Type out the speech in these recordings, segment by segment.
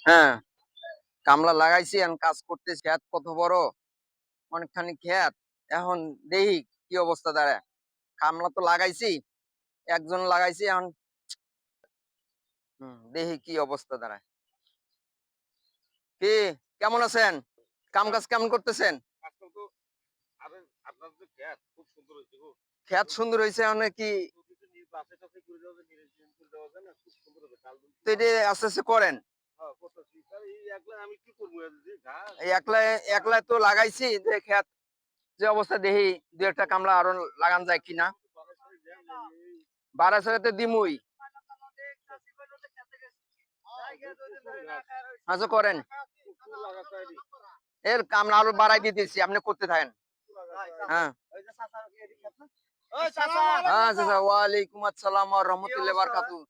হ্যাঁ, কামলা লাগাইছি, এখন কাজ করতেছি। ক্ষেত কত বড়, অনেকখানি ক্ষেত। এখন দেখি কি অবস্থা দাঁড়ায়। কামলা তো লাগাইছি, একজন লাগাইছি এখন। দেখি কি অবস্থা দাঁড়ায়। কি, কেমন আছেন? কাম কাজ কেমন করতেছেন? ক্ষেত সুন্দর হয়েছে, মানে কি তো এটা আস্তে আস্তে করেন। এই একলা একলা তো লাগাইছি যে ক্ষেত যে অবস্থা, দেখি দু একটা কামলা আরো লাগান যায় কিনা। বাড়া ছাড়াতে দিমুই আচ্ছা করেন, এর কামলা আরো বাড়াই দিতেছি, আপনি করতে থাকেন। হ্যাঁ আচ্ছা, ওয়ালাইকুম আসসালাম ওয়া রাহমাতুল্লাহি ওয়া বারাকাতুহু।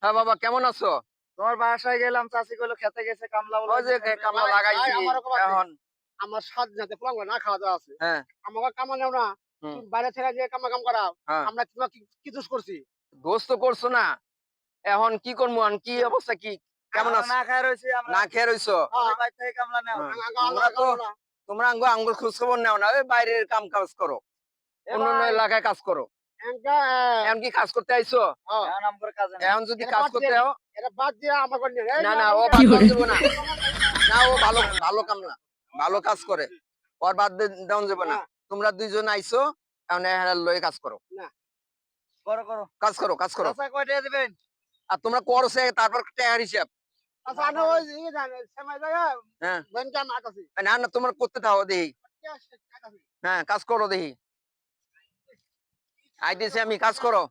হ্যাঁ বাবা, কেমন আছো? তোমার বাসায় গেলাম, চাচি কইলো খেতে গেছে, কামলা বলে ওই যে কামলা লাগাইছি এখন। আমার স্বাদ যাতে পোলাঙ্গ না খাওয়া দাওয়া আছে। হ্যাঁ আমাকে কামা নেও না, হুম, তুমি বাইরে থেকে যে কামা কাম করাও, হ্যাঁ, আমরা তোমার কি দোষ করছি? দোস্ত করছো না, এখন কি করবো, এখন কি অবস্থা, কি কেমন আমরা আছো? না খায় রয়েছি, আমরা না খেয়ে রইছো? বাইরে থেকে কামলা নেও। তোমরা তো তোমরা আঙ্গুর খোঁজ খবর নেও না, ওই বাইরের কাম কাজ করো, অন্য অন্য এলাকায় কাজ করো। এখন কি কাজ করতে আইছো? এখন যদি কাজ করতে হও, এটা বাদ দিয়ে আমার করে নিয়ে না না, ও বাদ দেওয়া যাবে না। না, ও ভালো ভালো কামলা, ভালো কাজ করে, ওর বাদ দেওয়া যাবে না। তোমরা দুইজন আইছো, এখন লয়ে কাজ করো, করো করো কাজ করো, কাজ করো। চাচা কয় টাকা দিবেন? আর তোমরা করছে, তারপর টাকার হিসাব। আচ্ছা আমি ওই ইয়ে জানেন সময় জায়গা হ্যাঁ, বেনটা না কাছে না না, তোমরা করতে থাকো দেখি। হ্যাঁ, কাজ করো দেখি, আইতেছি আমি, কাজ করো।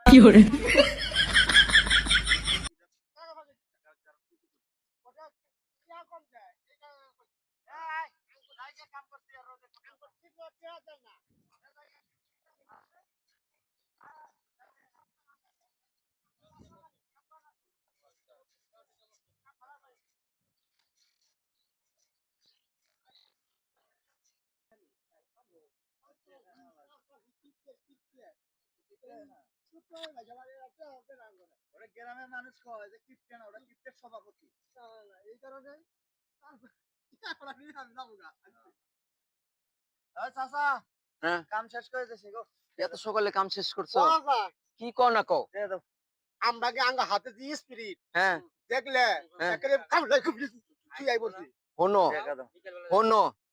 কি hore গ্রামের মানুষ কয় যে কিপটে না, ওটা কিপটের সভাপতি, এই কারণে চাচা হ্যাঁ, কাম শেষ করে দিছি গো। এত সকালে কাম শেষ করছো? ও চাচা, কি কও না কও? আমরা কি আঙ্গা হাতে দিয়ে স্পিরিট হ্যাঁ দেখলে হ্যাঁ, একেবারে কামড়াই খুব তুই আই বলছি। হনো হনো,